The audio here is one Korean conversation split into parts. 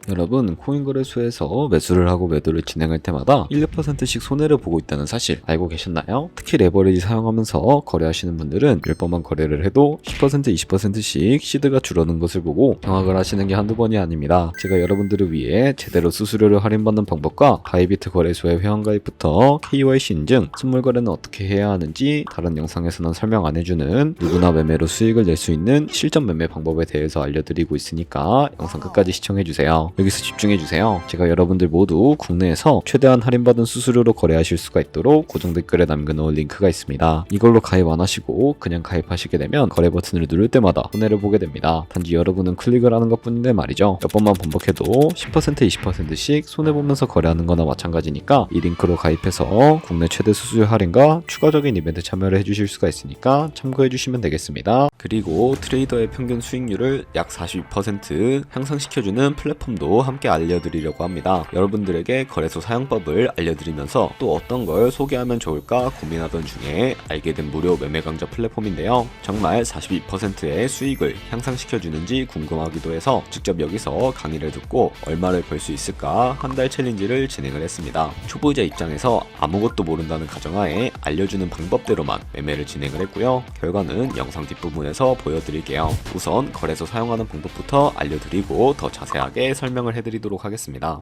여러분, 코인 거래소에서 매수를 하고 매도를 진행할 때마다 1~2%씩 손해를 보고 있다는 사실 알고 계셨나요? 특히 레버리지 사용하면서 거래하시는 분들은 몇 번만 거래를 해도 10%, 20%씩 시드가 줄어든 것을 보고 경악을 하시는 게 한두 번이 아닙니다. 제가 여러분들을 위해 제대로 수수료를 할인받는 방법과 바이비트 거래소의 회원가입부터 KYC 인증, 선물 거래는 어떻게 해야 하는지 다른 영상에서는 설명 안 해주는 누구나 매매로 수익을 낼 수 있는 실전 매매 방법에 대해서 알려드리고 있으니까 영상 끝까지 시청해주세요. 여기서 집중해주세요. 제가 여러분들 모두 국내에서 최대한 할인받은 수수료로 거래하실 수가 있도록 고정 댓글에 남겨놓은 링크가 있습니다. 이걸로 가입 안 하시고 그냥 가입하시게 되면 거래 버튼을 누를 때마다 손해를 보게 됩니다. 단지 여러분은 클릭을 하는 것 뿐인데 말이죠. 몇 번만 반복해도 10%, 20%씩 손해보면서 거래하는 거나 마찬가지니까 이 링크로 가입해서 국내 최대 수수료 할인과 추가적인 이벤트 참여를 해주실 수가 있으니까 참고해주시면 되겠습니다. 그리고 트레이더의 평균 수익률을 약 42% 향상시켜주는 플랫폼도 함께 알려드리려고 합니다. 여러분들에게 거래소 사용법을 알려드리면서 또 어떤 걸 소개하면 좋을까 고민하던 중에 알게 된 무료 매매 강좌 플랫폼인데요. 정말 42%의 수익을 향상시켜주는지 궁금하기도 해서 직접 여기서 강의를 듣고 얼마를 벌 수 있을까 한 달 챌린지를 진행을 했습니다. 초보자 입장에서 아무것도 모른다는 가정하에 알려주는 방법대로만 매매를 진행을 했고요. 결과는 영상 뒷부분에서 보여드릴게요. 우선 거래소 사용하는 방법부터 알려드리고 더 자세하게 설명을 해드리도록 하겠습니다.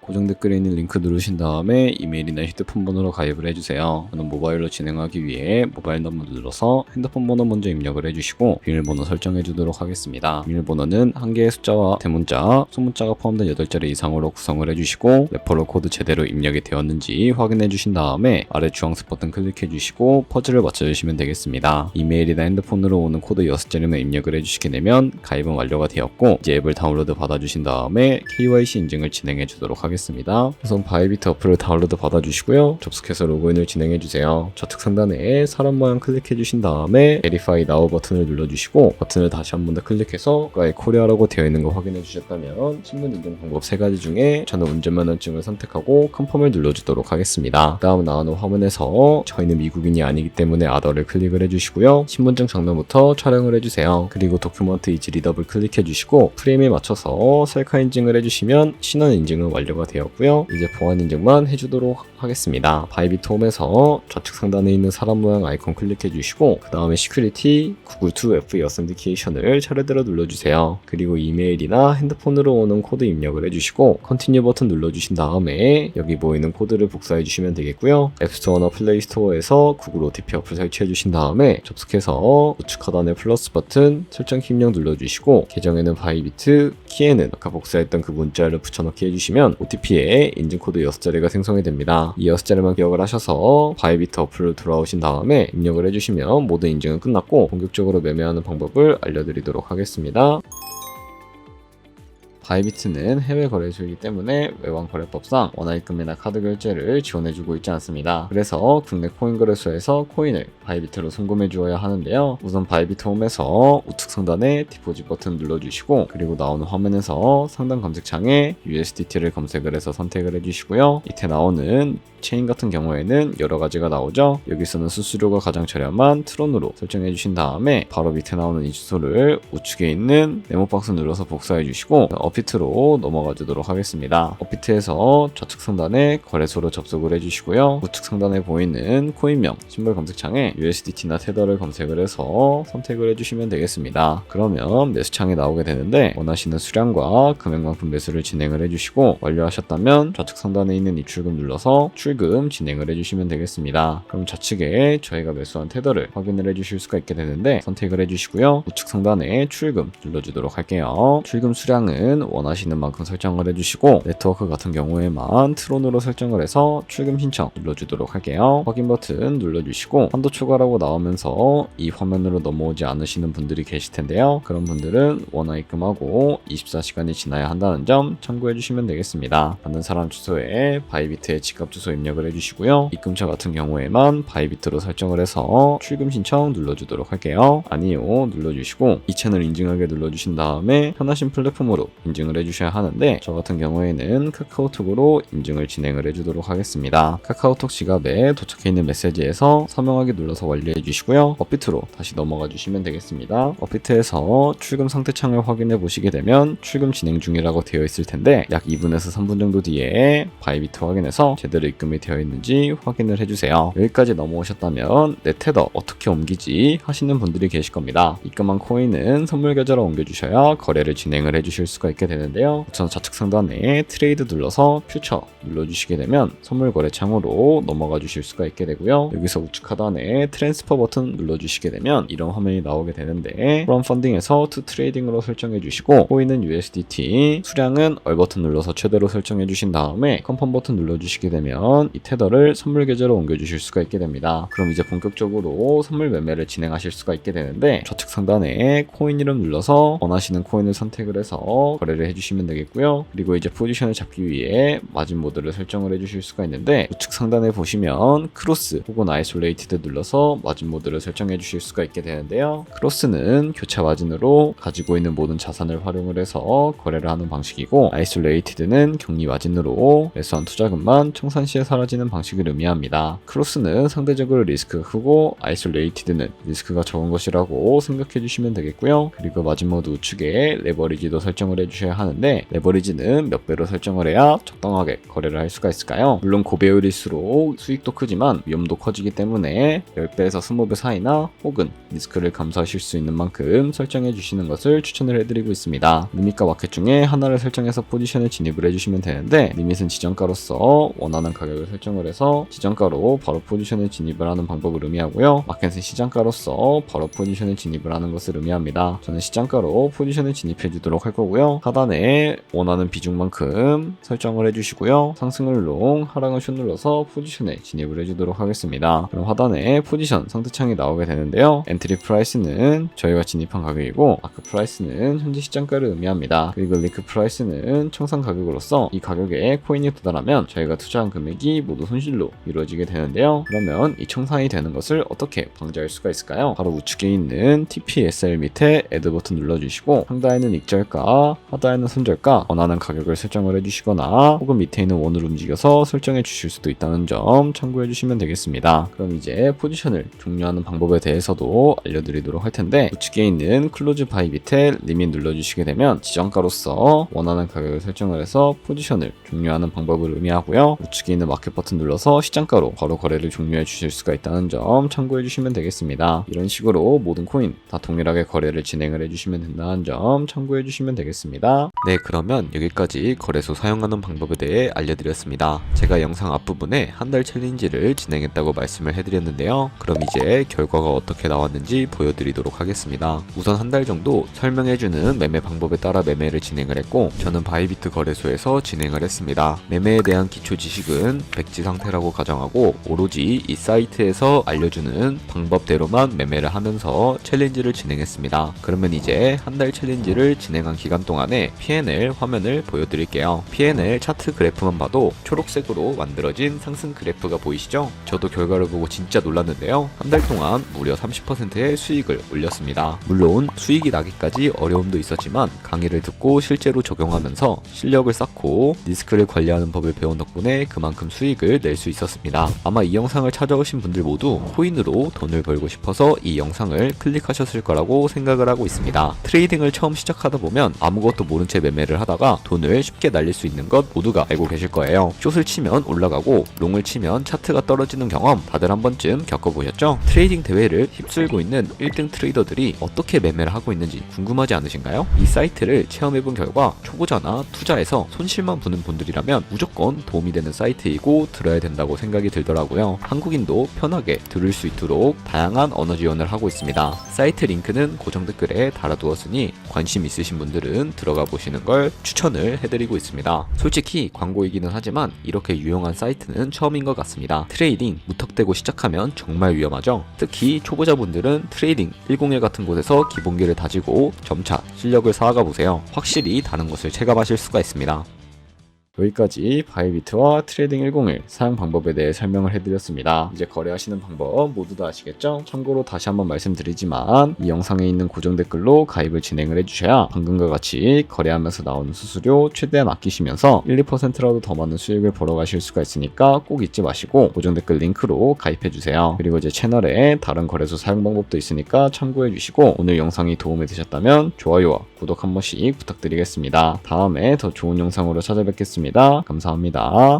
고정 댓글에 있는 링크 누르신 다음에 이메일이나 휴대폰 번호로 가입을 해주세요. 저는 모바일로 진행하기 위해 모바일 넘버 눌러서 핸드폰 번호 먼저 입력을 해주시고 비밀번호 설정해 주도록 하겠습니다. 비밀번호는 한 개의 숫자와 대문자, 소문자가 포함된 8자리 이상으로 구성을 해주시고 레퍼럴 코드 제대로 입력이 되었는지 확인해 주신 다음에 아래 주황색 버튼 클릭해 주시고 퍼즐을 맞춰주시면 되겠습니다. 이메일이나 핸드폰으로 오는 코드 6자리만 입력을 해주시게 되면 가입은 완료가 되었고 이제 앱을 다운로드 받아주신 다음에 KYC 인증을 진행해 주도록 하겠습니다. 우선 바이비트 어플을 다운로드 받아주시고요. 접속해서 로그인을 진행해주세요. 좌측 상단에 사람 모양 클릭해주신 다음에 Verify Now 버튼을 눌러주시고 버튼을 다시 한 번 더 클릭해서 국가의 코리아라고 되어 있는 거 확인해 주셨다면 신분 인증 방법 3가지 중에 저는 운전면허증을 선택하고 컨펌을 눌러주도록 하겠습니다. 다음 나오는 화면에서 저희는 미국인이 아니기 때문에 아더를 클릭을 해주시고요. 신분증 장면부터 촬영을 해주세요. 그리고 도큐먼트 이즈 리더블 클릭해주시고 프레임에 맞춰서 셀카 인증을 해주시면 신원 인증은 완료가 되었고요. 이제 보안 인증만 해주도록 하겠습니다. 바이비트 홈에서 좌측 상단에 있는 사람 모양 아이콘 클릭해 주시고 그 다음에 시큐리티 구글 2FA 어센티케이션을 차례대로 눌러주세요. 그리고 이메일이나 핸드폰으로 오는 코드 입력을 해주시고 컨티뉴 버튼 눌러주신 다음에 여기 보이는 코드를 복사해 주시면 되겠고요. 앱스토어나 플레이스토어에서 구글 OTP 어플 설치해 주신 다음에 접속해서 우측 하단에 플러스 버튼 설정 키 입력 눌러주시고 계정에는 바이비트, 키에는 아까 복사했던 그 문자를 붙여넣기 해주시면 OTP에 인증코드 6자리가 생성이 됩니다. 이 6자리만 기억을 하셔서 바이비트 어플로 돌아오신 다음에 입력을 해주시면 모든 인증은 끝났고 본격적으로 매매하는 방법을 알려드리도록 하겠습니다. 바이비트는 해외 거래소이기 때문에 외환 거래법상 원화입금이나 카드 결제를 지원해주고 있지 않습니다. 그래서 국내 코인 거래소에서 코인을 바이비트로 송금해 주어야 하는데요. 우선 바이비트 홈에서 우측 상단에 디포짓 버튼 눌러주시고 그리고 나오는 화면에서 상단 검색창에 USDT를 검색을 해서 선택을 해주시고요. 밑에 나오는 체인 같은 경우에는 여러 가지가 나오죠. 여기서는 수수료가 가장 저렴한 트론으로 설정해 주신 다음에 바로 밑에 나오는 이 주소를 우측에 있는 네모박스 눌러서 복사해 주시고 업비트로 넘어가 주도록 하겠습니다. 업비트에서 좌측 상단에 거래소로 접속을 해주시고요. 우측 상단에 보이는 코인명 심벌 검색창에 USDT나 테더를 검색을 해서 선택을 해주시면 되겠습니다. 그러면 매수창에 나오게 되는데 원하시는 수량과 금액만큼 매수를 진행을 해주시고 완료하셨다면 좌측 상단에 있는 입출금 눌러서 출금 진행을 해주시면 되겠습니다. 그럼 좌측에 저희가 매수한 테더를 확인을 해주실 수가 있게 되는데 선택을 해주시고요. 우측 상단에 출금 눌러주도록 할게요. 출금 수량은 원하시는 만큼 설정을 해주시고 네트워크 같은 경우에만 트론으로 설정을 해서 출금 신청 눌러주도록 할게요. 확인 버튼 눌러주시고 한도 초과라고 나오면서 이 화면으로 넘어오지 않으시는 분들이 계실 텐데요. 그런 분들은 원화 입금하고 24시간이 지나야 한다는 점 참고해 주시면 되겠습니다. 받는 사람 주소에 바이비트의 지갑 주소 입력을 해주시고요. 입금처 같은 경우에만 바이비트로 설정을 해서 출금 신청 눌러주도록 할게요. 아니요 눌러주시고 이 채널 인증하게 눌러주신 다음에 편하신 플랫폼으로 인증을 해주셔야 하는데 저 같은 경우에는 카카오톡으로 인증을 진행을 해주도록 하겠습니다. 카카오톡 지갑에 도착해 있는 메시지에서 서명하기 눌러서 완료해 주시고요. 업비트로 다시 넘어가 주시면 되겠습니다. 업비트에서 출금 상태 창을 확인해 보시게 되면 출금 진행 중이라고 되어 있을 텐데 약 2분에서 3분 정도 뒤에 바이비트 확인해서 제대로 입금이 되어 있는지 확인을 해주세요. 여기까지 넘어오셨다면 내 테더 어떻게 옮기지 하시는 분들이 계실 겁니다. 입금한 코인은 선물 계좌로 옮겨주셔야 거래를 진행을 해주실 수가 있게 되는데요. 우선 좌측 상단에 트레이드 눌러서 퓨처 눌러주시게 되면 선물 거래 창으로 넘어가 주실 수가 있게 되고요. 여기서 우측 하단에 트랜스퍼 버튼 눌러주시게 되면 이런 화면이 나오게 되는데 from funding에서 to trading으로 설정해 주시고 코인은 USDT, 수량은 얼 버튼 눌러서 최대로 설정해 주신 다음에 컨펌 버튼 눌러주시게 되면 이 테더를 선물 계좌로 옮겨 주실 수가 있게 됩니다. 그럼 이제 본격적으로 선물 매매를 진행하실 수가 있게 되는데 좌측 상단에 코인 이름 눌러서 원하시는 코인을 선택을 해서 거래를 해주시면 되겠고요. 그리고 이제 포지션을 잡기 위해 마진 모드를 설정을 해주실 수가 있는데 우측 상단에 보시면 크로스 혹은 아이솔레이티드 눌러서 마진 모드를 설정해 주실 수가 있게 되는데요. 크로스는 교차 마진으로 가지고 있는 모든 자산을 활용을 해서 거래를 하는 방식이고 아이솔레이티드는 격리 마진으로 매수한 투자금만 청산 시에 사라지는 방식을 의미합니다. 크로스는 상대적으로 리스크가 크고 아이솔레이티드는 리스크가 적은 것이라고 생각해 주시면 되겠고요. 그리고 마진 모드 우측에 레버리지도 설정을 해주셔야 하는데 레버리지는 몇 배로 설정을 해야 적당하게 거래를 할 수가 있을까요? 물론 고배율일수록 수익도 크지만 위험도 커지기 때문에 10배에서 20배 사이나 혹은 리스크를 감수하실 수 있는 만큼 설정해 주시는 것을 추천을 해드리고 있습니다. 리밋과 마켓 중에 하나를 설정해서 포지션을 진입을 해주시면 되는데 리밋은 지정가로서 원하는 가격을 설정을 해서 지정가로 바로 포지션을 진입을 하는 방법을 의미하고요. 마켓은 시장가로서 바로 포지션을 진입을 하는 것을 의미합니다. 저는 시장가로 포지션을 진입해 주도록 할 거고요. 하단에 원하는 비중만큼 설정을 해주시고요. 상승을 롱, 하락을 숏 눌러서 포지션에 진입을 해주도록 하겠습니다. 그럼 하단에 포지션 상태창이 나오게 되는데요. 엔트리 프라이스는 저희가 진입한 가격이고 마크 프라이스는 현재 시장가를 의미합니다. 그리고 리크 프라이스는 청산 가격으로서 이 가격에 코인이 도달하면 저희가 투자한 금액이 모두 손실로 이루어지게 되는데요. 그러면 이 청산이 되는 것을 어떻게 방지할 수가 있을까요? 바로 우측에 있는 TPSL 밑에 애드 버튼 눌러주시고 상단에는 익절가, 하단에는 손절가 원하는 가격을 설정을 해주시거나 혹은 밑에 있는 원을 움직여서 설정해 주실 수도 있다는 점 참고해 주시면 되겠습니다. 그럼 이제 포지션을 종료하는 방법에 대해서도 알려드리도록 할 텐데 우측에 있는 클로즈 바이 밑에 리밋 눌러주시게 되면 지정가로서 원하는 가격을 설정을 해서 포지션을 종료하는 방법을 의미하고요. 우측에 있는 마켓 버튼 눌러서 시장가로 바로 거래를 종료해 주실 수가 있다는 점 참고해 주시면 되겠습니다. 이런 식으로 모든 코인 다 동일하게 거래를 진행을 해주시면 된다는 점 참고해 주시면 되겠습니다. 네, 그러면 여기까지 거래소 사용하는 방법에 대해 알려드렸습니다. 제가 영상 앞부분에 한 달 챌린지를 진행했다고 말씀을 해드렸는데요. 그럼 이제 결과가 어떻게 나왔는지 보여드리도록 하겠습니다. 우선 한 달 정도 설명해주는 매매 방법에 따라 매매를 진행을 했고 저는 바이비트 거래소에서 진행을 했습니다. 매매에 대한 기초 지식은 백지 상태라고 가정하고 오로지 이 사이트에서 알려주는 방법대로만 매매를 하면서 챌린지를 진행했습니다. 그러면 이제 한 달 챌린지를 진행한 기간 동안에 P&L 화면을 보여드릴게요. P&L 차트 그래프만 봐도 초록색으로 만들어진 상승 그래프가 보이시죠? 저도 결과를 보고 진짜 놀랐는데요. 한 달 동안 무려 30%의 수익을 올렸습니다. 물론 수익이 나기까지 어려움도 있었지만 강의를 듣고 실제로 적용하면서 실력을 쌓고 리스크를 관리하는 법을 배운 덕분에 그만큼 수익을 낼 수 있었습니다. 아마 이 영상을 찾아오신 분들 모두 코인으로 돈을 벌고 싶어서 이 영상을 클릭하셨을 거라고 생각을 하고 있습니다. 트레이딩을 처음 시작하다 보면 아무것도 모른 채 매매를 하다가 돈을 쉽게 날릴 수 있는 것 모두가 알고 계실 거예요. 숏을 치면 올라가고 롱을 치면 차트가 떨어지는 경험 다들 한 번쯤 겪어보셨죠? 트레이딩 대회를 휩쓸고 있는 1등 트레이더들이 어떻게 매매를 하고 있는지 궁금하지 않으신가요? 이 사이트를 체험해본 결과 초보자나 투자에서 손실만 보는 분들이라면 무조건 도움이 되는 사이트이고 들어야 된다고 생각이 들더라고요. 한국인도 편하게 들을 수 있도록 다양한 언어 지원을 하고 있습니다. 사이트 링크는 고정 댓글에 달아두었으니 관심 있으신 분들은 들어가 보시는 걸 추천을 해드리고 있습니다. 솔직히 광고이기는 하지만 이렇게 유용한 사이트는 처음인 것 같습니다. 트레이딩 무턱대고 시작하면 정말 위험하죠. 특히 초보자분들은 트레이딩 101 같은 곳에서 기본기를 다지고 점차 실력을 쌓아가 보세요. 확실히 다른 것을 체감하실 수가 있습니다. 여기까지 바이비트와 트레이딩 101 사용 방법에 대해 설명을 해드렸습니다. 이제 거래하시는 방법 모두 다 아시겠죠? 참고로 다시 한번 말씀드리지만 이 영상에 있는 고정 댓글로 가입을 진행을 해주셔야 방금과 같이 거래하면서 나오는 수수료 최대한 아끼시면서 1, 2%라도 더 많은 수익을 벌어가실 수가 있으니까 꼭 잊지 마시고 고정 댓글 링크로 가입해주세요. 그리고 이제 채널에 다른 거래소 사용 방법도 있으니까 참고해주시고 오늘 영상이 도움이 되셨다면 좋아요와 구독 한 번씩 부탁드리겠습니다. 다음에 더 좋은 영상으로 찾아뵙겠습니다. 감사합니다.